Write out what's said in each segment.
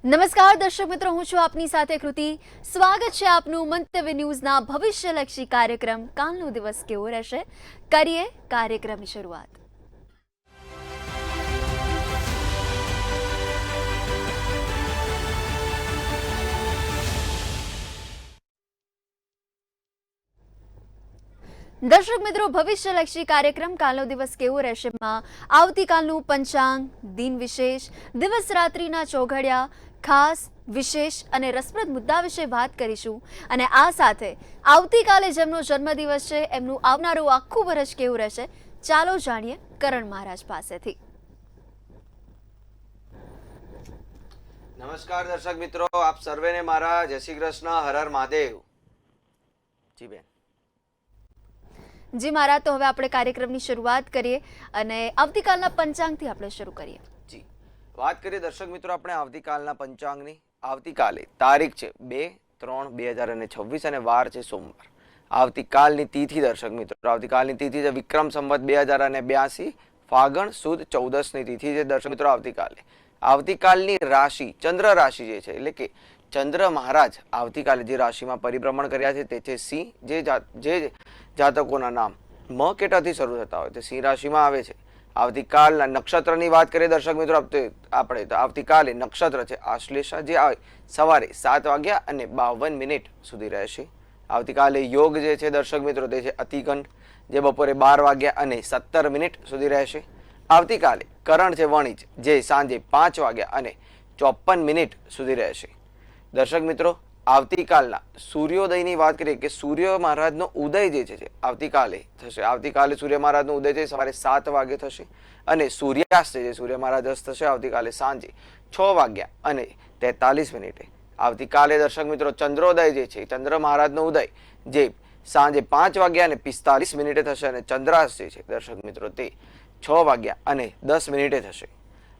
નમસ્કાર દર્શક મિત્રો, હું છું આપની સાથે કૃતિ. સ્વાગત છે આપનું મંતવ્ય ન્યૂઝના ભવિષ્યલક્ષી કાર્યક્રમ કાલનો દિવસ કેવો રહેશે. કરીએ કાર્યક્રમની શરૂઆત. દર્શક મિત્રો, ભવિષ્યલક્ષી કાર્યક્રમ કાલનો દિવસ કેવો રહેશે માં આવતીકાલનું પંચાંગ, દિન વિશેષ, દિવસ રાત્રિના ચોઘડિયા, ખાસ વિશેષ અને રસપ્રદ મુદ્દા વિશે વાત કરીશું. અને આ સાથે આવતીકાલે જેમનો જન્મદિવસ છે એમનું આવનારું આખું વર્ષ કેવું રહેશે, ચાલો જાણીએ કરણ મહારાજ પાસેથી. નમસ્કાર દર્શક મિત્રો, આપ સર્વેને મારા જય શ્રી કૃષ્ણ, હર હર મહાદેવ. જી બેન. જી મહારાજ, તો હવે આપણે કાર્યક્રમની શરૂઆત કરીએ અને આવતીકાલના પંચાંગથી આપણે શરૂ કરીએ. જી, વાત કરીએ દર્શક મિત્રો આપણે આવતીકાલના પંચાંગની. આવતીકાલે તારીખ છે 2-3-2026 અને વાર છે સોમવાર. આવતીકાલની તિથિ દર્શક મિત્રો, આવતીકાલની તિથિ છે વિક્રમ સંવત 2082 ફાગણ સુદ 14ની તિથિ છે દર્શક મિત્રો. આવતીકાલની રાશિ ચંદ્ર રાશિ જે છે, એટલે કે ચંદ્ર મહારાજ આવતીકાલે જે રાશિમાં પરિભ્રમણ કર્યા છે તે છે સિંહ. જે જાતકોના નામ મ કે ટ થી શરૂ થતા હોય તે સિંહ રાશિમાં આવે છે. આવતીકાલના નક્ષત્રની વાત કરીએ દર્શક મિત્રો આપણે, તો આવતીકાલે નક્ષત્ર છે આશ્લેષા, જે આવે સવારે 7:52 સુધી રહેશે. આવતીકાલે યોગ જે છે દર્શક મિત્રો તે છે અતિગંઠ, જે બપોરે 12:17 સુધી રહેશે. આવતીકાલે કરણ છે વણિજ, જે સાંજે 5:54 સુધી રહેશે. દર્શક મિત્રો, આવતીકાલના સૂર્યોદયની વાત કરીએ કે સૂર્ય મહારાજનો ઉદય જે છે આવતીકાલે થશે. આવતીકાલે સૂર્ય મહારાજનો ઉદય છે સવારે 7 વાગે થશે અને સૂર્યાસ્ત છે સૂર્ય મહારાજ અસ્ત થશે આવતીકાલે સાંજે 6:43. આવતીકાલે દર્શક મિત્રો ચંદ્રોદય જે છે ચંદ્ર મહારાજનો ઉદય જે સાંજે 5:45 થશે અને ચંદ્રાસ્ત જે છે દર્શક મિત્રો તે 6:10 થશે.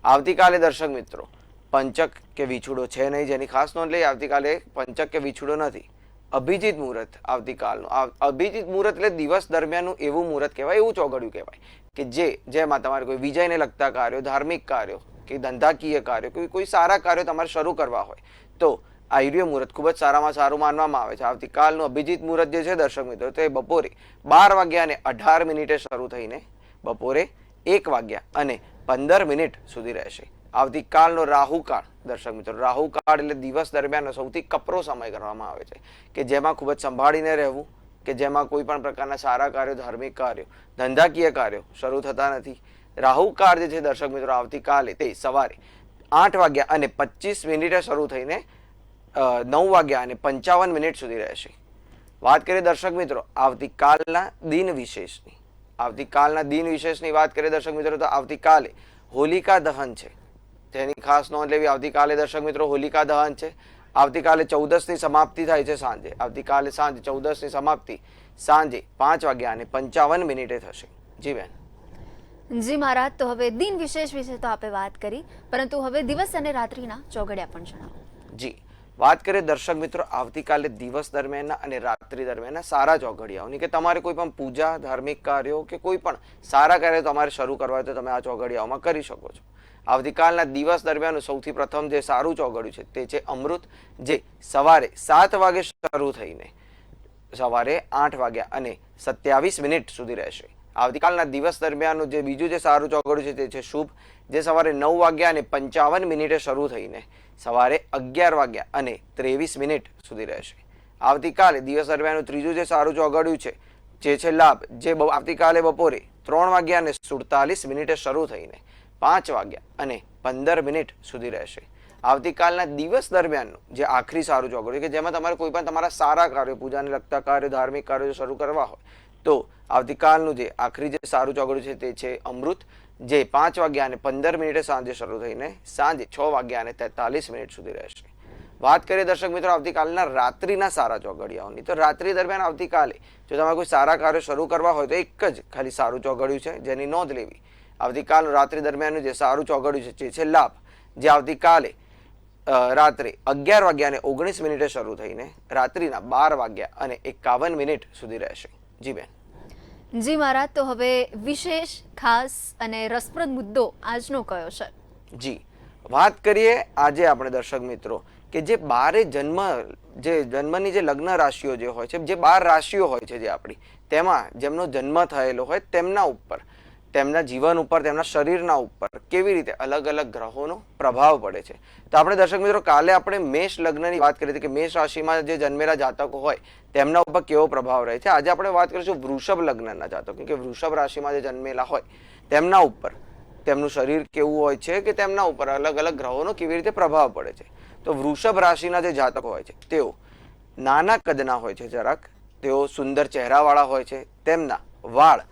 આવતીકાલે દર્શક મિત્રો પંચક કે વિછુડો છે નહીં, જેની ખાસ નોંધ લઈએ. આવતીકાલે પંચક કે વિછુડો નથી. અભિજીત મુહૂર્ત આવતીકાલનું. અભિજીત મુહૂર્ત એટલે દિવસ દરમિયાનનું એવું મુહૂર્ત કહેવાય, એવું ચોઘડિયું કહેવાય કે જેમાં તમારે કોઈ વિજયને લગતા કાર્યો, ધાર્મિક કાર્યો કે ધંધાકીય કાર્યો, કોઈ સારા કાર્યો તમારે શરૂ કરવા હોય તો આયુર્ય મુહૂર્ત ખૂબ જ સારામાં સારું માનવામાં આવે છે. આવતીકાલનું અભિજીત મુહૂર્ત જે છે દર્શક મિત્રો તે બપોરે 12:18 શરૂ થઈને બપોરે 1:15 સુધી રહેશે. આવતીકાલનો રાહુકાળ દર્શક મિત્રો, રાહુકાળ એટલે દિવસ દરમિયાન સૌથી કપરો સમય કરવામાં આવે છે કે જેમાં ખૂબ જ સંભાળીને રહેવું, કે જેમાં કોઈ પણ પ્રકારના સારા કાર્યો, ધાર્મિક કાર્યો, ધંધાકીય કાર્યો શરૂ થતા નથી. રાહુકાળ જે છે દર્શક મિત્રો આવતીકાલે તે સવારે 8:25 શરૂ થઈને 9:55 સુધી રહેશે. વાત કરીએ દર્શક મિત્રો આવતીકાલના દિન વિશેષની. આવતીકાલના દિન વિશેષની વાત કરીએ દર્શક મિત્રો તો આવતીકાલે હોલિકા દહન છે, તેની ખાસ નોંધ લેવી. આવતીકાલે દર્શક મિત્રો હોલિકા દહન છે. આવતીકાલે 14ની સમાપ્તિ થાય છે સાંજે. આવતીકાલે સાંજે 14ની સમાપ્તિ સાંજે 5:55 થશે. જી બેન. જી મહારાજ, તો હવે દિન વિશેષ વિશે તો આપણે વાત કરી, પરંતુ હવે દિવસ અને રાત્રિના ચોઘડિયા પણ જણાવો. જી, વાત કરીએ દર્શક મિત્રો આવતીકાલે દિવસ દરમિયાનના અને રાત્રિ દરમિયાનના સારા ચોઘડિયાઓની, કે તમારે કોઈ પણ પૂજા, ધાર્મિક કાર્યો કે કોઈ પણ સારા કાર્યો તમારે શરૂ કરવા હોય તો તમે આ ચોઘડિયાઓમાં કરી શકો છો. આવતીકાલના દિવસ દરમિયાન સૌથી પ્રથમ જે સારું ચોઘડિયું છે તે છે અમૃત, જે સવારે 7 વાગે શરૂ થઈને સવારે 8:27 સુધી રહેશે. આવતીકાલના દિવસ દરમિયાનનું જે બીજું જે સારું ચોઘડિયું છે તે છે શુભ, જે સવારે 9:55 શરૂ થઈને સવારે 11:23 સુધી રહેશે. આવતીકાલે દિવસ દરમિયાનનું ત્રીજું જે સારું ચોઘડિયું છે જે છે લાભ, જે આવતીકાલે બપોરે 3:47 શરૂ થઈને 5:15 સુધી રહેશે. આવતીકાલના દિવસ દરમિયાનનું જે આખરી સારું ચોઘડિયું કે જેમાં તમારે કોઈ પણ તમારા સારા કાર્યો, પૂજાને લગતા કાર્યો, ધાર્મિક કાર્યો શરૂ કરવા હોય તો આવતીકાલનું જે આખરી જે સારું ચોઘડિયું છે તે છે અમૃત, જે 5:15 સાંજે શરૂ થઈને સાંજે 6:43 સુધી રહેશે. વાત કરીએ દર્શક મિત્રો આવતીકાલના રાત્રિના સારા ચોઘડિયાઓની, તો રાત્રિ દરમિયાન આવતીકાલે જો તમારે કોઈ સારા કાર્યો શરૂ કરવા હોય તો એક જ ખાલી સારું ચોઘડિયું છે જેની નોંધ લેવી. આવતીકાલનું રાત્રિ દરમિયાનનું જે સારું ચોઘડિયું છે જે છે લાભ, જે આવતીકાલે રાત્રે 11:19 શરૂ થઈને રાત્રિના 12:51 સુધી રહેશે. જી બેન. જી મહારાજ, તો હવે વિશેષ, ખાસ અને રસપ્રદ મુદ્દો આજનો કયો છે? જી, વાત કરીએ આજે આપણે દર્શક મિત્રો કે જે જન્મની જે લગ્ન રાશિઓ જે હોય છે, જે 12 રાશિઓ હોય છે જે આપણી, તેમાં જેમનો જન્મ થયેલો હોય તેમના ઉપર, તેમના જીવન ઉપર, તેમના શરીરના ઉપર કેવી રીતે અલગ અલગ ગ્રહોનો પ્રભાવ પડે છે. તો આપણે દર્શક મિત્રો કાલે આપણે મેષ લગ્નની વાત કરી હતી કે મેષ રાશિમાં જે જન્મેલા જાતકો હોય તેમના ઉપર કેવો પ્રભાવ રહે છે. આજે આપણે વાત કરીશું વૃષભ લગ્નના જાતકો, કે વૃષભ રાશિમાં જે જન્મેલા હોય તેમના ઉપર, તેમનું શરીર કેવું હોય છે કે તેમના ઉપર અલગ અલગ ગ્રહોનો કેવી રીતે પ્રભાવ પડે છે. તો વૃષભ રાશિના જે જાતકો હોય છે તેઓ નાના કદના હોય છે, જરાક તેઓ સુંદર ચહેરાવાળા હોય છે, તેમના વાળ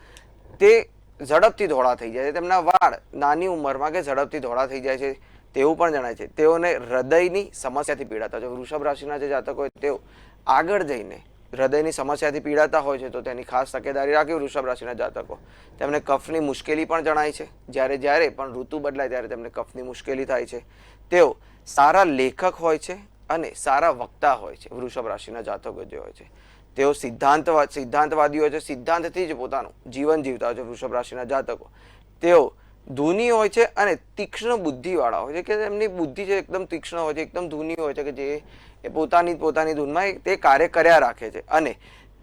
તે ઝડપથી ધોળા થઈ જાય છે, તેમના વાળ નાની ઉંમરમાં કે ઝડપથી ધોળા થઈ જાય છે તેવું પણ જણાય છે. તેઓને હૃદયની સમસ્યાથી પીડાતા છે. વૃષભ રાશિના જે જાતકો હોય તેઓ આગળ જઈને હૃદયની સમસ્યાથી પીડાતા હોય છે તો તેની ખાસ તકેદારી રાખવી. વૃષભ રાશિના જાતકો, તેમને કફની મુશ્કેલી પણ જણાય છે. જ્યારે પણ ઋતુ બદલાય ત્યારે તેમને કફની મુશ્કેલી થાય છે. તેઓ સારા લેખક હોય છે અને સારા વક્તા હોય છે. વૃષભ રાશિના જાતકો જે હોય છે તેઓ સિદ્ધાંતવાદી હોય છે, સિદ્ધાંતથી જ પોતાનું જીવન જીવતા હોય છે. વૃષભ રાશિના જાતકો તેઓ ધૂની હોય છે અને તીક્ષ્ણ બુદ્ધિવાળા હોય છે, કે તેમની બુદ્ધિ જે એકદમ તીક્ષ્ણ હોય છે, એકદમ ધૂની હોય છે, કે જે પોતાની ધૂનમાં તે કાર્ય કર્યા રાખે છે. અને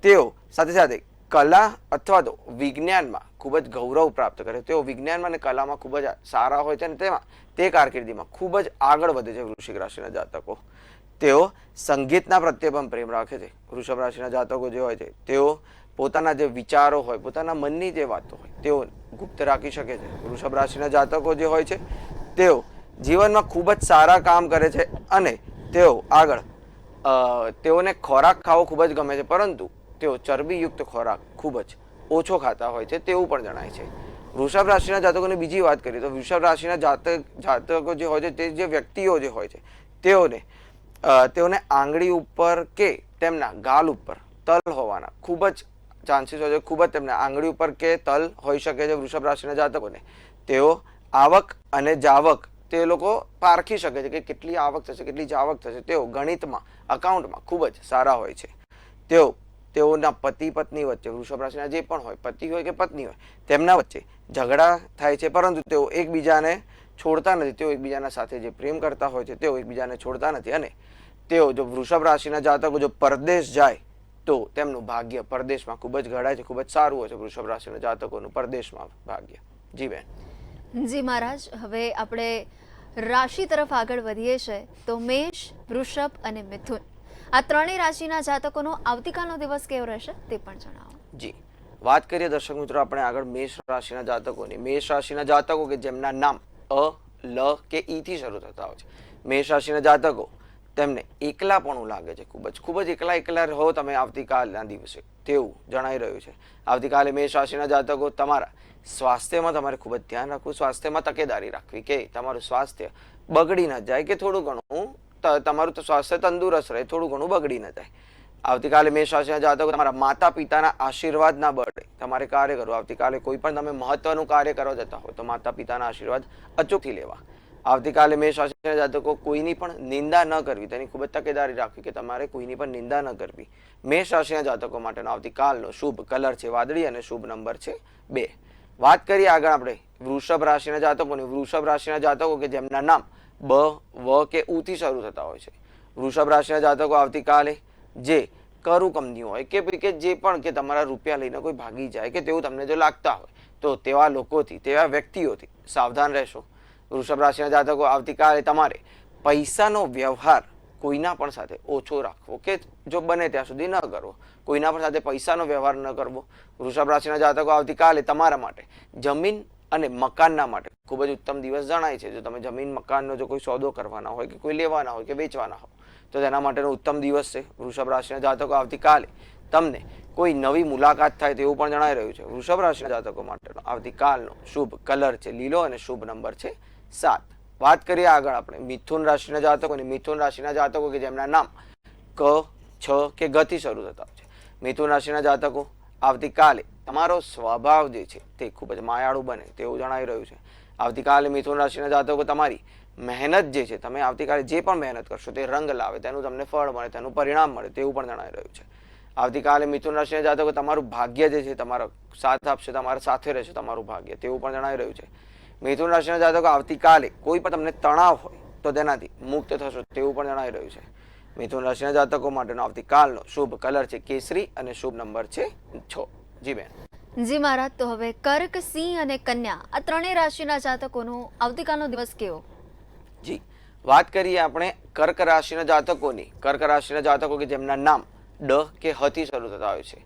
તેઓ સાથે સાથે કલા અથવા તો વિજ્ઞાનમાં ખૂબ જ ગૌરવ પ્રાપ્ત કરે. તેઓ વિજ્ઞાનમાં અને કલામાં ખૂબ જ સારા હોય છે અને તેમાં તે કારકિર્દીમાં ખૂબ જ આગળ વધે છે. વૃશ્ચિક રાશિના જાતકો તેઓ સંગીતના પ્રત્યે પણ પ્રેમ રાખે છે. વૃષભ રાશિના જાતકો જે હોય છે તેઓ પોતાના જે વિચારો હોય, પોતાના મનની જે વાતો હોય તેઓ ગુપ્ત રાખી શકે છે. વૃષભ રાશિના જાતકો જે હોય છે તેઓ જીવનમાં ખૂબ જ સારા કામ કરે છે અને તેઓ આગળ તેઓને ખોરાક ખાવો ખૂબ જ ગમે છે, પરંતુ તેઓ ચરબીયુક્ત ખોરાક ખૂબ જ ઓછો ખાતા હોય છે તેવું પણ જણાય છે. વૃષભ રાશિના જાતકોની બીજી વાત કરીએ તો વૃષભ રાશિના જાતકો જે હોય છે તે જે વ્યક્તિઓ જે હોય છે તેઓને આંગળી ઉપર કે તેમના ગાલ ઉપર તલ હોવાના ખૂબ જ ચાન્સીસ હોય છે. ખૂબ જ તેમને આંગળી ઉપર કે તલ હોઈ શકે છે. વૃષભ રાશિના જાતકોને તેઓ આવક અને જાવક તે લોકો પારખી શકે છે કે કેટલી આવક થશે, કેટલી જાવક થશે. તેઓ ગણિતમાં, અકાઉન્ટમાં ખૂબ જ સારા હોય છે. તેઓના પતિ પત્ની વચ્ચે, વૃષભ રાશિના જે પણ હોય, પતિ હોય કે પત્ની હોય, તેમના વચ્ચે ઝઘડા થાય છે, પરંતુ તેઓ એકબીજાને છોડતા નથી. તેઓ એકબીજાના સાથે જે પ્રેમ કરતા હોય છે તેઓ એકબીજાને છોડતા નથી. અને તેઓ જો વૃષભ રાશિના જાતકો જો પરદેશ જાય તો તેમનું ભાગ્ય પરદેશમાં ખૂબ જ ઘડાય છે, ખૂબ જ સારું હોય છે વૃષભ રાશિના જાતકોનું પરદેશમાં ભાગ્ય. જી બેન. જી મહારાજ, હવે આપણે રાશિ તરફ આગળ વધીએ છીએ તો મેષ, વૃષભ અને મિથુન આ ત્રણેય રાશિના જાતકોનો આવતીકાલનો દિવસ કેવો રહેશે તે પણ જણાવો. જી, વાત કરીએ દર્શક મિત્રો આપણે આગળ મેષ રાશિના જાતકોની. મેષ રાશિના જાતકો કે જેમના નામ અ, લ કે ઈ થી શરૂ થતા હોય છે. મેષ રાશિના જાતકો તેમને એકલાપણું લાગે છે, ખૂબ જ એકલા રહો તમે આવતીકાલના દિવસે તેવું જણાઈ રહ્યું છે. આવતીકાલે મેષ રાશિના જાતકો તમારા સ્વાસ્થ્યમાં તમારે ખૂબ જ ધ્યાન રાખવું, સ્વાસ્થ્યમાં તકેદારી રાખવી કે તમારું સ્વાસ્થ્ય બગડી ન જાય, કે થોડું ઘણું તમારું સ્વાસ્થ્ય તંદુરસ્ત રહે, થોડું ઘણું બગડી ન જાય. આવતીકાલે મેષ રાશિના જાતકો તમારા માતા પિતાના આશીર્વાદ ના બળે તમારે કાર્ય કરવું. આવતીકાલે કોઈ પણ તમે મહત્વનું કાર્ય કરવા જતા હોય તો માતા પિતાના આશીર્વાદ અચૂકથી લેવા. આવતીકાલે મેષ રાશિના જાતકો કોઈની પણ નિંદા ન કરવી, તેની ખૂબ જ તકેદારી રાખવી કે તમારે કોઈની પણ નિંદા ન કરવી. મેષ રાશિના જાતકો માટેનો આવતીકાલનો શુભ કલર છે વાદળી અને શુભ નંબર છે 2. વાત કરીએ આગળ આપણે વૃષભ રાશિના જાતકોની. વૃષભ રાશિના જાતકો કે જેમના નામ બ, વ કે ઉ થી શરૂ થતા હોય છે. વૃષભ રાશિના જાતકો આવતીકાલે જે કરું કંપનીઓ હોય કે જે પણ કે તમારા રૂપિયા લઈને કોઈ ભાગી જાય કે તેવું તમને જો લાગતા હોય તો તેવા લોકોથી, તેવા વ્યક્તિઓથી સાવધાન રહેશો. વૃષભ રાશિના જાતકો આવતીકાલે તમારે પૈસાનો વ્યવહાર કોઈના પણ સાથે ઓછો રાખવો, કે જો બને ત્યાં સુધી ન કરવો. કોઈના પણ સાથે પૈસાનો વ્યવહાર ન કરવો. વૃષભ રાશિના જાતકો આવતીકાલે તમારા માટે જમીન અને મકાનના માટે ખૂબ જ ઉત્તમ દિવસ જણાય છે. જો તમે જમીન મકાનનો જો કોઈ સોદો કરવાના હોય કે કોઈ લેવાના હોય કે વેચવાના હોય તો તેના માટેનો ઉત્તમ દિવસ છે. વૃષભ રાશિના જાતકો આવતીકાલે તમને કોઈ નવી મુલાકાત થાય તેવું પણ જણાઈ રહ્યું છે. વૃષભ રાશિના જાતકો માટેનો આવતીકાલનો શુભ કલર છે લીલો અને શુભ નંબર છે 7. વાત કરીએ આગળ આપણે મિથુન રાશિના જાતકોની. મિથુન રાશિના જાતકો કે જેમના નામ ક, છ કે ગ થી શરૂ થતા હોય છે. મિથુન રાશિના જાતકો આવતીકાલે તમારો સ્વભાવ જે છે તે ખૂબ જ માયાળુ બને તેવું જણાઈ રહ્યું છે. આવતીકાલે મિથુન રાશિના જાતકો તમારી મહેનત જે છે, તમે આવતીકાલે જે પણ મહેનત કરશો તે રંગ લાવે, તેનું તમને ફળ મળે, તેનું પરિણામ મળે તેવું પણ જણાઈ રહ્યું છે. આવતીકાલે મિથુન રાશિના જાતકો તમારું ભાગ્ય જે છે તમારો સાથ આપશે, તમારા સાથે રહેશે તમારું ભાગ્ય તેવું પણ જણાઈ રહ્યું છે. મિથુન રાશિના જાતકો આવતીકાલે કોઈ પણ તમને તણાવ હોય તો તેનાથી મુક્ત થશો તેવું પણ જણાઈ રહ્યું છે. મિથુન રાશિના જાતકો માટેનો આવતીકાલનો શુભ કલર છે કેસરી અને શુભ નંબર છે 6. જી બેન. જી મહારાજ, તો હવે કર્ક, સિંહ અને કન્યા આ ત્રણેય રાશિના જાતકોનો આવતીકાલનો દિવસ કેવો? જી, વાત કરીએ આપણે કર્ક રાશિના જાતકોની. કર્ક રાશિના જાતકો કે જેમના નામ ડ કે હ થી શરૂ થતા હોય છે.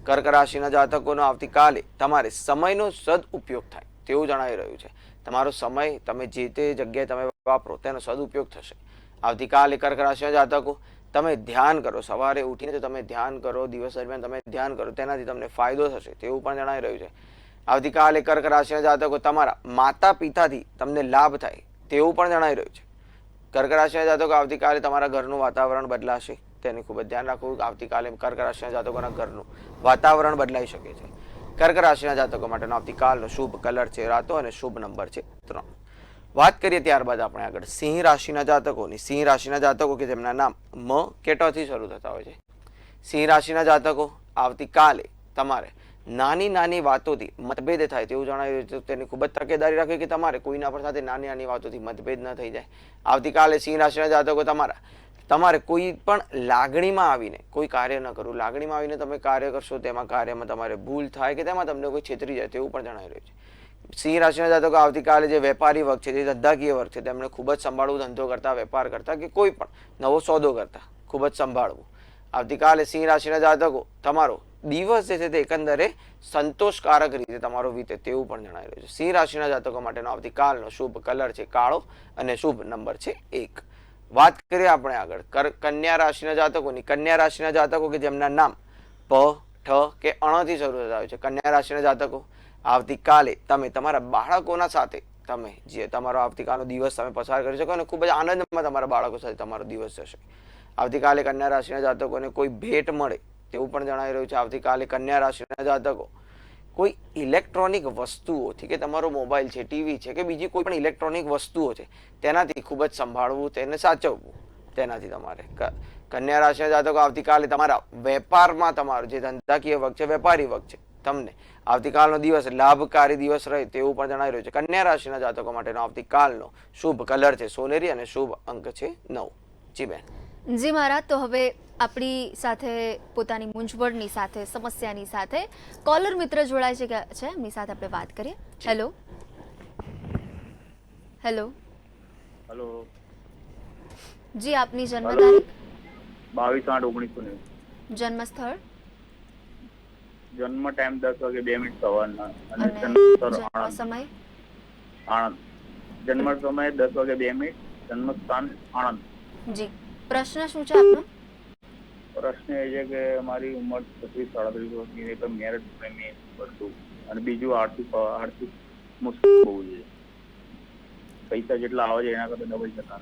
કર્ક રાશિના જાતકોનો આવતીકાલે તમારે સમયનો સદઉપયોગ થાય તેવું જણાવી રહ્યું છે. તમારો સમય તમે જે તે જગ્યાએ તમે વાપરો તેનો સદુપયોગ થશે. આવતીકાલે કર્ક રાશિના જાતકો તમે ધ્યાન કરો, સવારે ઉઠીને તમે ધ્યાન કરો, દિવસ દરમિયાન તમે ધ્યાન કરો, તેનાથી તમને ફાયદો થશે તેવું પણ જણાવી રહ્યું છે. આવતીકાલે કર્ક રાશિના જાતકો તમારા માતા પિતાથી તમને લાભ થાય તેવું પણ જણાવી રહ્યું છે. કર્ક રાશિના જાતકો આવતીકાલે તમારા ઘરનું વાતાવરણ બદલાશે, તેની ખૂબ જ ધ્યાન રાખવું. આવતીકાલે કર્ક રાશિના જાતકોના ઘરનું વાતાવરણ બદલાઈ શકે છે. કર્ક રાશિના જાતકો માટેનો આવતીકાલનો શુભ કલર છે રાતો અને શુભ નંબર છે 3. વાત કરીએ ત્યારબાદ આપણે આગળ સિંહ રાશિના જાતકોની. સિંહ રાશિના જાતકો કે જેમના નામ મ કે ટ થી શરૂ થતા હોય છે. સિંહ રાશિના જાતકો આવતીકાલે તમારે નાની નાની વાતોથી મતભેદ થાય તેવું જણાવી રહ્યું છે. તેની ખૂબ જ તકેદારી રાખવી કે તમારે કોઈના પર સાથે નાની નાની વાતોથી મતભેદ ન થઈ જાય. આવતીકાલે સિંહ રાશિના જાતકો તમારે કોઈ પણ લાગણીમાં આવીને કોઈ કાર્ય ન કરવું. લાગણીમાં આવીને તમે કાર્ય કરશો તેમાં કાર્યમાં તમારે ભૂલ થાય કે તેમાં તમને કોઈ છેતરી જાય તેવું પણ જણાવી રહ્યું છે. સિંહ રાશિના જાતકો આવતીકાલે જે વેપારી વર્ગ છે, જે ધંધાકીય વર્ગ છે, તેમને ખૂબ જ સંભાળવું. ધંધો કરતા, વેપાર કરતા કે કોઈ પણ નવો સોદો કરતા ખૂબ જ સંભાળવું. આવતીકાલે સિંહ રાશિના જાતકો તમારો દિવસ જે છે તે એકંદરે સંતોષકારક રીતે તમારો વીતે તેવું પણ જણાવી રહ્યું છે. સિંહ રાશિના જાતકો માટેનો આવતીકાલનો શુભ કલર છે કાળો અને શુભ નંબર છે 1. વાત કરીએ આપણે આગળ કન્યા રાશિના જાતકોની. કન્યા રાશિના જાતકો કે જેમના નામ પ, ઠ કે અણ થી શરૂ થતા હોય છે. કન્યા રાશિના જાતકો આવતીકાલે તમે તમારા બાળકોના સાથે તમે જે તમારો આવતીકાલનો દિવસ તમે પસાર કરી શકો અને ખૂબ જ આનંદમાં તમારા બાળકો સાથે તમારો દિવસ જશે. આવતીકાલે કન્યા રાશિના જાતકોને કોઈ ભેટ મળે તેવું પણ જણાવી રહ્યું છે. આવતીકાલે કન્યા રાશિના જાતકો કોઈ ઇલેક્ટ્રોનિક વસ્તુઓથી કે તમારો મોબાઈલ છે, ટીવી છે કે બીજી કોઈ પણ ઇલેક્ટ્રોનિક વસ્તુઓ છે તેનાથી ખૂબ જ સંભાળવું, તેને સાચવવું. તેનાથી તમારે કન્યા રાશિના જાતકો આવતીકાલે તમારા વેપારમાં તમારો જે ધંધાકીય વર્ગ છે, વેપારી વર્ગ છે, તમને આવતીકાલનો દિવસ લાભકારી દિવસ રહે તેવું પણ જણાવી રહ્યું છે. કન્યા રાશિના જાતકો માટેનો આવતીકાલનો શુભ કલર છે સોનેરી અને શુભ અંક છે 9. જી બેન. જી મહારાજ, તો હવે આપણી સાથે પોતાની મૂંઝવણની સાથે, સમસ્યાની સાથે કોલર મિત્ર જોડાય છે, એમની સાથે આપણે વાત કરીએ. હેલો હેલો હેલો જી, આપની જન્મ તારીખ? 22/8/1990. જન્મ સ્થળ? જન્મ ટાઈમ 10:02 સવારના અને અને જન્મ સ્થળ જન્મ આણંદ. સમય? આણંદ. જન્મ સમય 10:02, જન્મ સ્થાન આણંદ. જી, પ્રશ્ન શું છે આપનો? પ્રશ્ન એ છે કે મારી ઉંમર 36-37 વર્ષની છે, તો મેરેજ પ્રેમી બધું, અને બીજું આર્થિક મુશ્કેલી બહુ છે. પૈસા જેટલા આવે છે એના કરતા ડબલ જતા.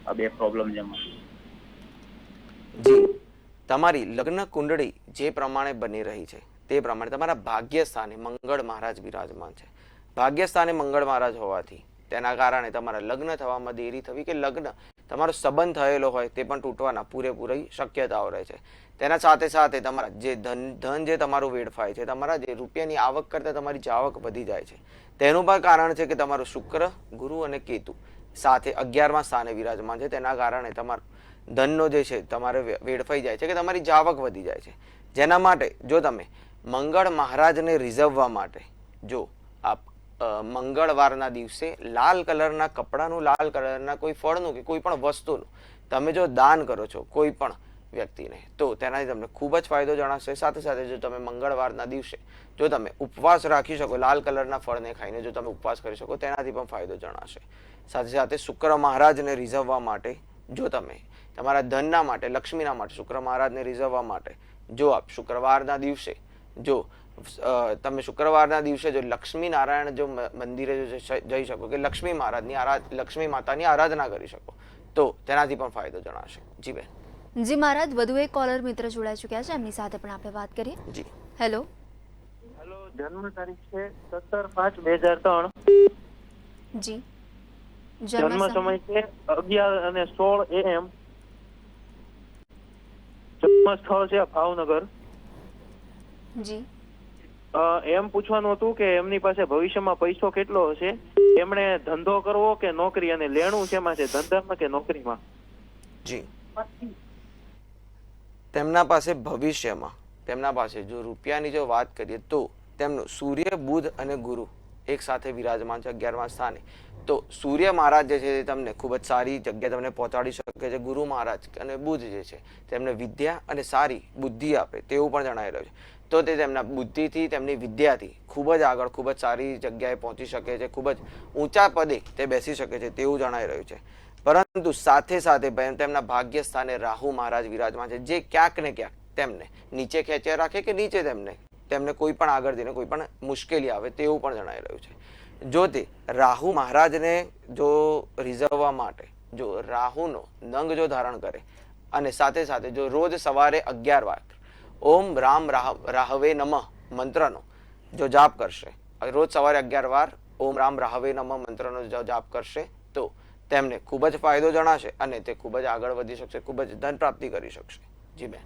આ બે પ્રોબ્લેમ છે મારી. જી, તમારી લગ્ન કુંડળી જે પ્રમાણે બની રહી છે તે પ્રમાણે તમારા ભાગ્ય સ્થાને મંગળ મહારાજ બિરાજમાન છે. ભાગ્ય સ્થાને મંગળ મહારાજ હોવાથી તેના કારણે તમારા લગ્ન થવામાં દેરી થવી કે લગ્ન તમારો સંબંધ થયેલો હોય તે પણ તૂટવાના પૂરેપૂરી શક્યતાઓ રહે છે. તેના સાથે સાથે તમારા જે ધન જે તમારું વેડફાય છે, તમારા જે રૂપિયાની આવક કરતાં તમારી જાવક વધી જાય છે, તેનું પણ કારણ છે કે તમારું શુક્ર, ગુરુ અને કેતુ સાથે 11મા સ્થાને વિરાજમાન છે. તેના કારણે તમારું ધનનો જે છે તમારે વેડફાઈ જાય છે કે તમારી જાવક વધી જાય છે. જેના માટે જો તમે મંગળ મહારાજને રીઝવવા માટે જો આપ મંગળવારના દિવસે લાલ કલરના કપડાનું, લાલ કલરના કોઈ ફળનું કે કોઈ પણ વસ્તુનું તમે જો દાન કરો છો કોઈ પણ વ્યક્તિને, તો તેનાથી તમને ખૂબ જ ફાયદો જણાશે. સાથે સાથે જો તમે મંગળવારના દિવસે જો તમે ઉપવાસ રાખી શકો, લાલ કલરના ફળને ખાઈને જો તમે ઉપવાસ કરી શકો, તેનાથી પણ ફાયદો જણાશે. સાથે સાથે શુક્ર મહારાજને રીઝવવા માટે જો તમે તમારા ધનના માટે, લક્ષ્મીના માટે, શુક્ર મહારાજને રીઝવવા માટે જો આપ શુક્રવારના દિવસે જો તમે શુક્રવારના દિવસે જો લક્ષ્મી નારાયણ જો મંદિરે જઈ શકો કે લક્ષ્મી મહારાજની લક્ષ્મી માતાની આરાધના કરી શકો, તો તેનાથી પણ ફાયદો જણાશે. જી બેન. જી મહારાજ, વધુ એક કોલર મિત્ર જોડાઈ ચૂક્યા છે, એમની સાથે પણ આપણે વાત કરીએ. જી. હેલો હેલો, જન્મ તારીખ છે 17/5/2003. જી, જન્મ સમય છે 11:16 AM. જન્મ સ્થળ છે ભાવનગર. જી, એમ પૂછવાનું હતું કે એમની પાસે ભવિષ્યમાં પૈસો કેટલો હશે, એમણે ધંધો કરવો કે નોકરી, અને લેણું શેમાં છે, ધંધામાં કે નોકરીમાં? જી, તેમના પાસે ભવિષ્યમાં તેમના પાસે જો રૂપિયાની જો વાત કરીએ તો તેમનું સૂર્ય, બુધ અને ગુરુ એક સાથે વિરાજમાન છે 11મા સ્થાને. તો સૂર્ય મહારાજ જે છે તે તમને ખૂબ જ સારી જગ્યાએ તમને પહોંચાડી શકે છે. ગુરુ મહારાજ અને બુધ જે છે તેમને વિદ્યા અને સારી બુદ્ધિ આપે તેવું પણ જણાઈ રહ્યું છે. તો તે તેમના બુદ્ધિથી, તેમની વિદ્યાથી ખૂબ જ આગળ, ખૂબ જ સારી જગ્યાએ પહોંચી શકે છે, ખૂબ જ ઊંચા પદે તે બેસી શકે છે તેવું જણાઈ રહ્યું છે. પરંતુ સાથે સાથે તેમના ભાગ્ય સ્થાને રાહુ મહારાજ વિરાજમાન છે, જે ક્યાંક ને ક્યાંક તેમને નીચે ખેંચ્યા રાખે કે નીચે તેમને કોઈ પણ આગળ જઈને કોઈ પણ મુશ્કેલી આવે તેવું પણ જણાઈ રહ્યું છે. જો તે રાહુ મહારાજને જો રીઝવવા માટે જો રાહુનો નંગ જો ધારણ કરે અને સાથે સાથે જો રોજ સવારે 11 વાર ઓમ રામ રાહવે નમઃ મંત્રનો જો જાપ કરશે, રોજ સવારે 11 વાર ઓમ રામ રાહવે નમઃ મંત્રનો જો જાપ કરશે તો તેમને ખૂબ જ ફાયદો જણાશે અને તે ખૂબ જ આગળ વધી શકશે, ખૂબ જ ધન પ્રાપ્તિ કરી શકશે. જી બેન.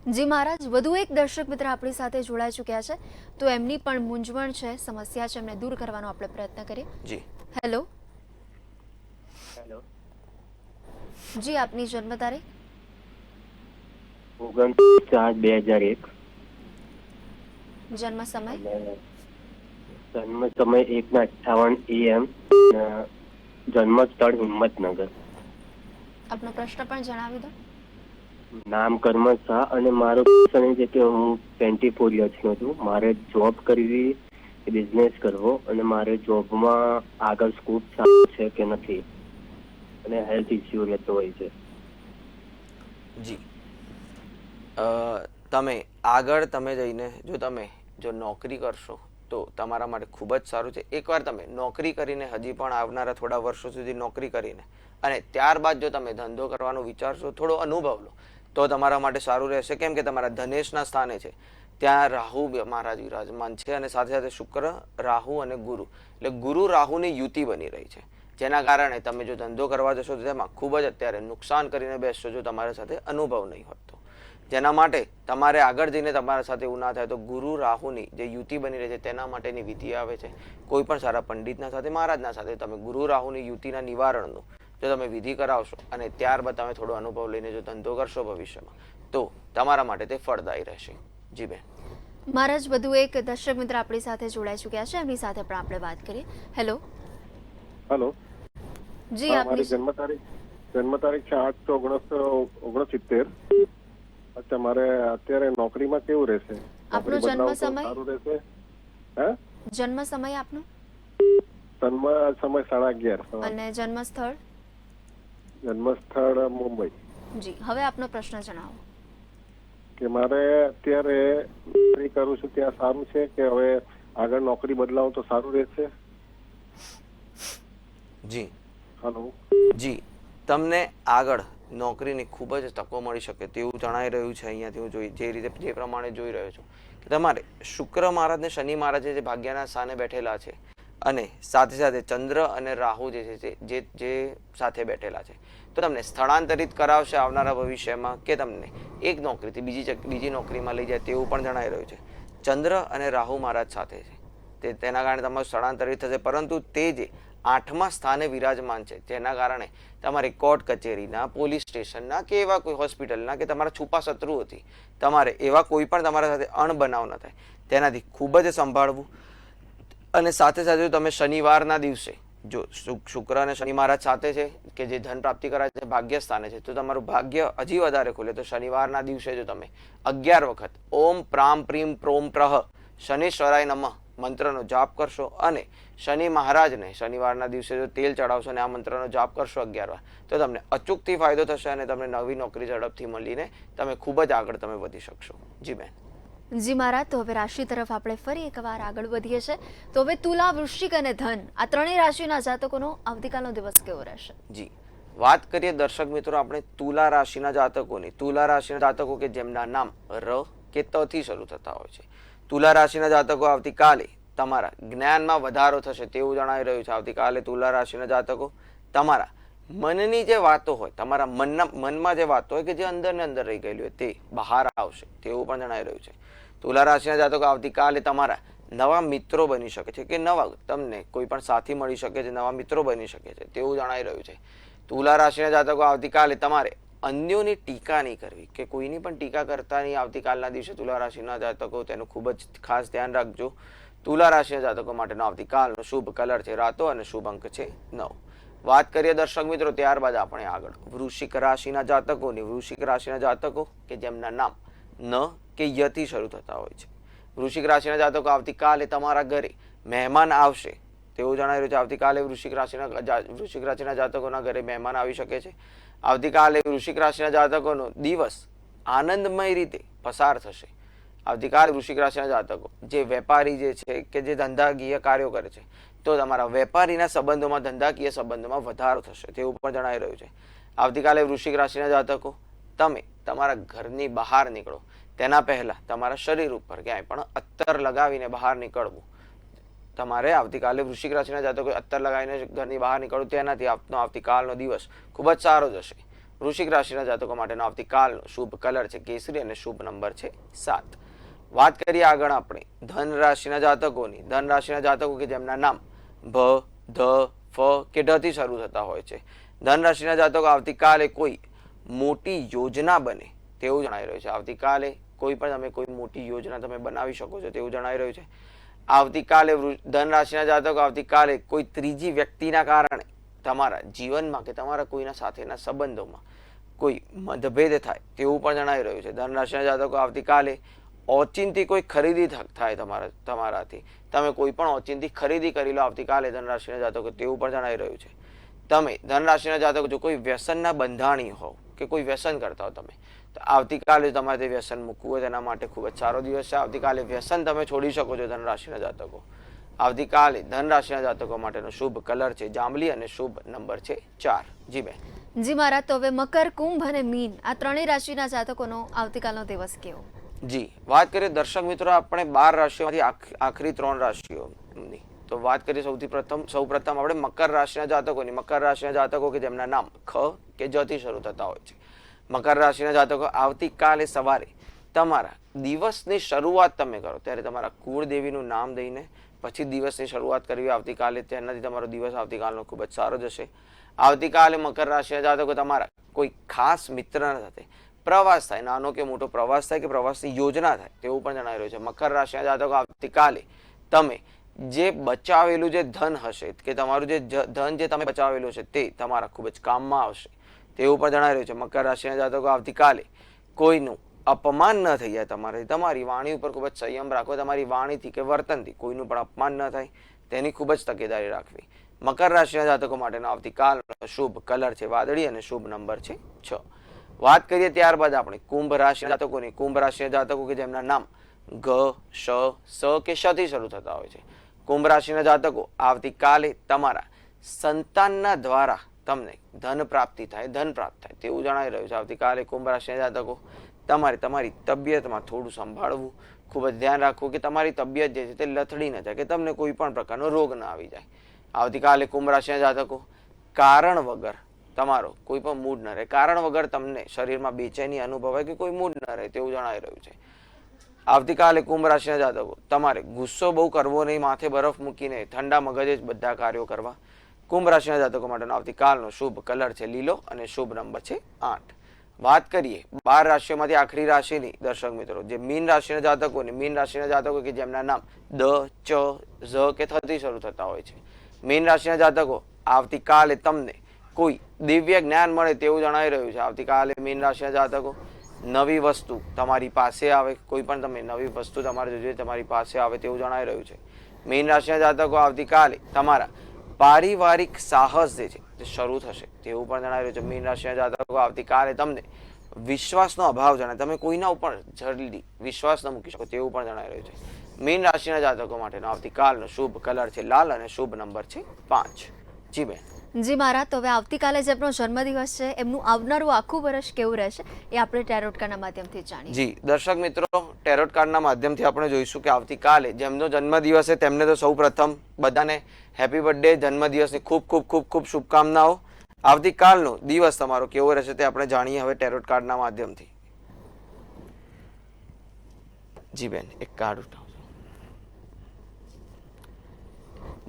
જી મહારાજ, વધુ એક દર્શક મિત્ર આપણી સાથે જોડાઈ ચૂક્યા છે, તો એમની પણ મૂંઝવણ છે, સમસ્યા છે, એમને દૂર કરવાનો આપણે પ્રયત્ન કરીએ. જી હેલો. હેલો. જી, આપની જન્મ તારીખ? 29/4/2001. જન્મ સમય? જન્મ સમય 1:58 AM. જન્મ સ્થળ હિંમતનગર. આપનો પ્રશ્ન પણ જણાવી દો. નામ કર્મ શાહ અને મારો ક્વેશ્ચન એ છે કે હું 24 યર્સનો છું. મારે જોબ કરવી, બિઝનેસ કરવો અને મારે જોબમાં આગળ સ્કોપ સારો છે કે નથી, અને હેલ્થ ઇસ્યુ રહેતો હોય છે. જી, તમે આગળ તમે જઈને જો નોકરી કરશો તો તમારા માટે ખૂબ જ સારું છે. એકવાર તમે નોકરી કરીને, હજી પણ આવનારા થોડા વર્ષો સુધી નોકરી કરીને અને ત્યારબાદ જો તમે ધંધો કરવાનો વિચારશો, થોડો અનુભવ લો તો તમારા માટે સારું રહેશે. કેમ કે તમારા ધનેશના સ્થાને છે ત્યાં રાહુ મહારાજ વિરાજમાન છે અને સાથે સાથે શુક્ર, રાહુ અને ગુરુ, એટલે ગુરુ રાહુની યુતિ બની રહી છે, જેના કારણે તમે જો ધંધો કરવા જશો તો તેમાં ખૂબ જ અત્યારે નુકસાન કરીને બેસશો જો તમારા સાથે અનુભવ નહીં હોય તો. જેના માટે તમારે આગળ જઈને તમારા સાથે એવું ના થાય તો ગુરુ રાહુની જે યુતિ બની રહી છે તેના માટેની વિધિ આવે છે. કોઈ પણ સારા પંડિતના સાથે, મહારાજના સાથે તમે ગુરુ રાહુની યુતિના નિવારણનું જો તમે વિધિ કરાવશો અને ત્યારબાદ તમે થોડો અનુભવ લઈને જો ધંધો કરશો ભવિષ્યમાં તો તમારા માટે તે ફળદાયી રહેશે. જી બેન. મહારાજ, વધુ એક દર્શક મિત્ર આપણી સાથે જોડાઈ ચૂક્યા છે, એમની સાથે પણ આપણે વાત કરીએ. હેલો. હેલો. જી, મારી આપની જન્મ તારીખ છે 8/9/69. અચ્છા, મારે અત્યારે નોકરીમાં કેવું રહેશે? આપનો નોકરી જન્મ બદલાવું તો સમય? સારું રહેશે? હે? જન્મ સમય આપનો જન્મ સમય 11:30. અને જન્મ સ્થળ? જન્મ સ્થળ મુંબઈ. જી, હવે આપનો પ્રશ્ન જણાવો. કે મારે અત્યારે નોકરી કરું છું ત્યાં સારું છે કે હવે આગળ નોકરી બદલાવું તો સારું રહેશે? જી. હેલો. જી, તમને આગળ નોકરીની ખૂબ જ તકો મળી શકે તેવું જણાઈ રહ્યું છે. અહીંયાથી હું જે પ્રમાણે જોઈ રહ્યો છું કે તમારે શુક્ર મહારાજ ને શનિ મહારાજ જે ભાગ્યના સ્થાને બેઠેલા છે અને સાથે સાથે ચંદ્ર અને રાહુ જે છે જે સાથે બેઠેલા છે, તો તમને સ્થળાંતરિત કરાવશે આવનારા ભવિષ્યમાં કે તમને એક નોકરીથી બીજી નોકરીમાં લઈ જાય તેવું પણ જણાઈ રહ્યું છે. ચંદ્ર અને રાહુ મહારાજ સાથે છે તેના કારણે તમારું સ્થળાંતરિત થશે, પરંતુ તે જે 8મા સ્થાને વિરાજમાન છે જેના કારણે તમારી કોર્ટ કચેરીના, પોલીસ સ્ટેશનના કે એવા કોઈ હોસ્પિટલના કે તમારા છુપા શત્રુઓથી તમારે એવા કોઈ પણ તમારા સાથે અણબનાવ ન થાય તેનાથી ખૂબ જ સંભાળવું. અને સાથે સાથે તમે શનિવારના દિવસે જો શુક્ર અને શનિ મહારાજ સાથે છે કે જે ધન પ્રાપ્તિ કરાવે છે, ભાગ્ય સ્થાને છે, તો તમારું ભાગ્ય હજી વધારે ખુલે. તો શનિવારના દિવસે જો તમે 11 વખત ઓમ પ્રામ પ્રીમ પ્રોમ પ્રહ શનિશ્વરાય નમઃ મંત્રનો જાપ કરશો અને શનિ મહારાજને શનિવારના દિવસે જો તેલ ચડાવશો અને આ મંત્રનો જાપ કરશો 11 વાર તો તમને અચૂકથી ફાયદો થશે અને તમને નવી નોકરી ઝડપથી મળીને તમે ખૂબ જ આગળ તમે વધી શકશો. જી બેન. જી મહારાજ, તો હવે રાશિ તરફ આપણે ફરી એકવાર આગળ વધીએ છીએ. તો હવે તુલા, વૃશ્ચિક અને ધન આ ત્રણેય રાશિના જાતકોનો આવતીકાલનો દિવસ કેવો રહેશે? જી, વાત કરીએ દર્શક મિત્રો આપણે તુલા રાશિના જાતકોની. તુલા રાશિના જાતકો કે જેમના નામ ર કે ત થી શરૂ થતા હોય છે. તુલા રાશિના જાતકો આવતીકાલે તમારા જ્ઞાનમાં વધારો થશે તેવું જણાઈ રહ્યું છે. આવતીકાલે તુલા રાશિના જાતકો તમારા મનની જે વાતો હોય, તમારા મનમાં જે વાતો હોય કે જે અંદર ને અંદર રહી ગયેલી હોય તે બહાર આવશે તેવું પણ જણાઈ રહ્યું છે. તુલા રાશિના જાતકો આવતીકાલે તમારા નવા મિત્રો બની શકે છે કે નવા તમને કોઈ પણ સાથી મળી શકે છે, નવા મિત્રો બની શકે છે તેવું જણાઈ રહ્યું છે. તુલા રાશિના જાતકો આવતીકાલે તમારે અન્યોની ટીકા નહીં કરવી કે કોઈની પણ ટીકા કરતા નહીં આવતીકાલના દિવસે તુલા રાશિના જાતકો, તેનું ખૂબ જ ખાસ ધ્યાન રાખજો. તુલા રાશિના જાતકો માટેનો આવતીકાલનો શુભ કલર છે રાતો અને શુભ અંક છે 9. વાત કરીએ દર્શક મિત્રો ત્યારબાદ આપણે આગળ વૃશ્ચિક રાશિના જાતકોની. વૃશ્ચિક રાશિના જાતકો કે જેમના નામ ન કે યથી શરૂ થતા હોય છે. વૃશ્ચિક રાશિના જાતકો આવતીકાલે તમારા ઘરે મહેમાન આવશે તેવું જણાઈ રહ્યું છે. આવતીકાલે વૃશ્ચિક રાશિના જાતકોના ઘરે મહેમાન આવી શકે છે. આવતીકાલે વૃશ્ચિક રાશિના જાતકોનો દિવસ આનંદમય રીતે પસાર થશે. આવતીકાલે વૃશ્ચિક રાશિના જાતકો જે વેપારી જે છે કે જે ધંધાકીય કાર્યો કરે છે તો તમારા વેપારીના સંબંધોમાં, ધંધાકીય સંબંધોમાં વધારો થશે તેવું પણ જણાઈ રહ્યું છે. આવતીકાલે વૃશ્ચિક રાશિના જાતકો તમે તમારા ઘરની બહાર નીકળો તેના પહેલા તમારા શરીર ઉપર ક્યાંય પણ અત્તર લગાવીને બહાર નીકળવું. તમારે આવતીકાલે વૃશ્ચિક રાશિના જાતકો અત્તર લગાવીને ઘરની બહાર નીકળવું, તેનાથી આપનો આવતીકાલનો દિવસ ખૂબ જ સારો જશે. વૃશ્ચિક રાશિના જાતકો માટેનો આવતીકાલનો શુભ કલર છે કેસરી અને શુભ નંબર છે 7. વાત કરીએ આગળ આપણે ધન રાશિના જાતકોની. ધન રાશિના જાતકો કે જેમના નામ ભ, ધ, ફ કે ઢ થી શરૂ થતા હોય છે. ધન રાશિના જાતકો આવતીકાલે કોઈ મોટી યોજના બને તેવું જણાઈ રહ્યું છે. આવતીકાલે કોઈ પણ તમે કોઈ મોટી યોજના તમે બનાવી શકો છો તેવું જણાઈ રહ્યું છે. આવતીકાલે ધન રાશિના જાતકો આવતીકાલે કોઈ ત્રીજી વ્યક્તિના કારણે તમારા જીવનમાં કે તમારા કોઈના સાથેના સંબંધોમાં કોઈ મતભેદ થાય તેવું પણ જણાઈ રહ્યું છે. ધન રાશિના જાતકો આવતીકાલે ઓચિંતી કોઈ ખરીદી થાય તમારાથી, તમે કોઈ પણ ઓચિંતી ખરીદી કરી લો આવતીકાલે ધન રાશિના જાતકો તેવું પણ જણાઈ રહ્યું છે. તમે ધન રાશિના જાતકો જો કોઈ વ્યસનના બંધાણી હોવ કે કોઈ વ્યસન કરતા હો તમે, તો આવતીકાલે તમારે તે વ્યસન મૂકવું હોય તેના માટે ખૂબ જ સારો દિવસ છે. આવતીકાલે વ્યસન તમે છોડી શકો છો ધન રાશિના જાતકો. આવતીકાલે ધન રાશિના જાતકો માટેનો શુભ કલર છે જાંબલી અને શુભ નંબર છે 4. જી બેન. જી મહારાજ, તો હવે મકર, કુંભ અને મીન આ ત્રણેય રાશિના જાતકોનો આવતીકાલનો દિવસ કેવો? જી, વાત કરીએ દર્શક મિત્રો આપણે 12 રાશિઓમાંથી આખરી 3 રાશિઓની, તો વાત કરીએ સૌપ્રથમ આપણે મકર રાશિના જાતકોની. મકર રાશિના જાતકો કે જેમના નામ ખ કે જ થી શરૂ થતા હોય છે. મકર રાશિના જાતકો આવતીકાલે સવારે તમારા દિવસની શરૂઆત તમે કરો ત્યારે તમારા કુળદેવીનું નામ દઈને પછી દિવસની શરૂઆત કરવી આવતીકાલે, તેનાથી તમારો દિવસ આવતીકાલનો ખૂબ જ સારો જશે. આવતીકાલે મકર રાશિના જાતકો તમારા કોઈ ખાસ મિત્રના સાથે પ્રવાસ થાય, નાનો કે મોટો પ્રવાસ થાય કે પ્રવાસની યોજના થાય તેવું પણ જણાઈ રહ્યું છે. મકર રાશિના જાતકો આવતીકાલે તમે જે બચાવેલું જે ધન હશે કે તમારું જે ધન જે તમે બચાવેલું છે તે તમારા ખૂબ જ કામમાં આવશે તેવું પણ જણાઈ રહ્યું છે. મકર રાશિના જાતકો આવતીકાલે કોઈનું અપમાન ન થઈ જાય તમારે, તમારી વાણી ઉપર ખૂબ જ સંયમ રાખો, તમારી વાણીથી કે વર્તનથી કોઈનું પણ અપમાન ન થાય તેની ખૂબ જ તકેદારી રાખવી. મકર રાશિના જાતકો માટેનો આવતીકાલનો શુભ કલર છે વાદળી અને શુભ નંબર છે 6. વાત કરીએ ત્યારબાદ આપણે કુંભ રાશિના જાતકોની. કુંભ રાશિના જાતકો કે જેમના નામ ગ, શ, સ કે શ થી શરૂ થતા હોય છે. કુંભ રાશિના જાતકો આવતીકાલે તમારા સંતાનના દ્વારા તમને ધન પ્રાપ્ત થાય તેવું જણાઈ રહ્યું છે. આવતીકાલે કુંભ રાશિના જાતકો તમારે તમારી તબિયતમાં થોડું સંભાળવું, ખૂબ જ ધ્યાન રાખવું કે તમારી તબિયત જે છે તે લથડી ન જાય કે તમને કોઈ પણ પ્રકારનો રોગ ન આવી જાય. આવતીકાલે કુંભ રાશિના જાતકો કારણ વગર તમારો કોઈ પણ મૂડ ન રહે, કારણ વગર તમને શરીરમાં બેચેની અનુભવાય કે કોઈ મૂડ ન રહે તેવું જણાઈ રહ્યું છે. આવતીકાલે કુંભ રાશિના જાતકો તમારે ગુસ્સો બહુ કરવો નહીં, માથે બરફ મૂકીને ઠંડા મગજે જ બધા કાર્યો કરવા. કુંભ રાશિના જાતકો માટેનો આવતીકાલનો શુભ કલર છે લીલો અને શુભ નંબર છે 8. વાત કરીએ 12 રાશિઓમાંથી આખરી રાશિની દર્શક મિત્રો, જે મીન રાશિના જાતકોની. મીન રાશિના જાતકો કે જેમના નામ દ, ચ, ઝ કે થ થી શરૂ થતા હોય છે. મીન રાશિના જાતકો આવતીકાલે તમને કોઈ દિવ્ય જ્ઞાન મળે તેવું જણાઈ રહ્યું છે. આવતીકાલે મીન રાશિના જાતકો નવી વસ્તુ તમારી પાસે આવે, કોઈ પણ તમે નવી વસ્તુ તમારે જોઈએ તમારી પાસે આવે તેવું જણાઈ રહ્યું છે. મીન રાશિના જાતકો આવતીકાલે તમારા પારિવારિક સાહસ જે છે તે શરૂ થશે તેવું પણ જણાઈ રહ્યું છે. મીન રાશિના જાતકો આવતીકાલે તમને વિશ્વાસનો અભાવ જણાય, તમે કોઈના ઉપર જલ્દી વિશ્વાસ ન મૂકી શકો તેવું પણ જણાઈ રહ્યું છે. મીન રાશિના જાતકો માટેનો આવતીકાલનો શુભ કલર છે લાલ અને શુભ નંબર છે 5. જી બેન. જી મહારાજ, તો હવે આવતીકાલે જેમનો જન્મદિવસ છે એમનું આવનારું આખું વર્ષ કેવું રહેશે એ આપણે ટેરોટ કાર્ડના માધ્યમથી જાણીએ. જી દર્શક મિત્રો, ટેરોટ કાર્ડના માધ્યમથી આપણે જોઈશું કે આવતીકાલે જેમનો જન્મદિવસ છે તેમને તો સૌ પ્રથમ બધાને હેપી બર્થડે, જન્મદિવસની ખૂબ ખૂબ ખૂબ ખૂબ શુભકામનાઓ. આવતીકાલનો દિવસ તમારો કેવો રહેશે તે આપણે જાણીએ હવે ટેરોટ કાર્ડના માધ્યમથી. જી બેન, એક કાર્ડ ઉઠાવજો.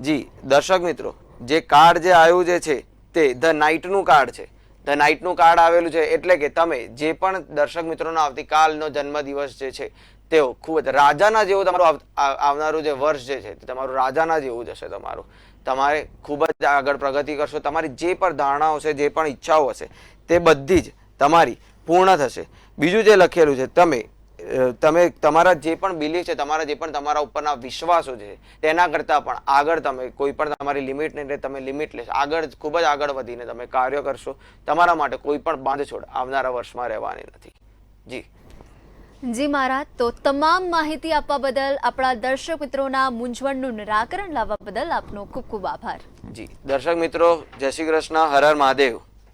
જી દર્શક મિત્રો, જે કાર્ડ જે આવ્યું જે છે તે ધ નાઇટનું કાર્ડ છે. ધ નાઇટનું કાર્ડ આવેલું છે એટલે કે તમે જે પણ દર્શક મિત્રોનો આવતીકાલનો જન્મદિવસ જે છે તેઓ ખૂબ જ રાજાના જેવું તમારું આવનારું જે વર્ષ જે છે તે તમારું રાજાના જેવું જશે. તમારે ખૂબ જ આગળ પ્રગતિ કરશો. તમારી જે પણ ધારણાઓ છે, જે પણ ઈચ્છાઓ હશે તે બધી જ તમારી પૂર્ણ થશે. બીજું જે લખેલું છે, તમે તમારા જે પણ બિલીફ છે, તમારા જે પણ તમારા ઉપરના વિશ્વાસો છે તેના કરતાં પણ આગળ તમે કોઈ પણ તમારી લિમિટને તમે લિમિટલેસ આગળ ખૂબ જ આગળ વધીને તમે કાર્ય કરશો. તમારા માટે કોઈ પણ બાંધછોડ આવનારા વર્ષમાં રહેવાની નથી. જી જી મહારાજ, તો તમામ માહિતી આપવા બદલ, આપણા દર્શક મિત્રોના મૂંઝવણનું નિરાકરણ લાવવા બદલ આપનો ખૂબ ખૂબ આભાર. જી દર્શક મિત્રો, જય શ્રી કૃષ્ણ, હર હર મહાદેવ.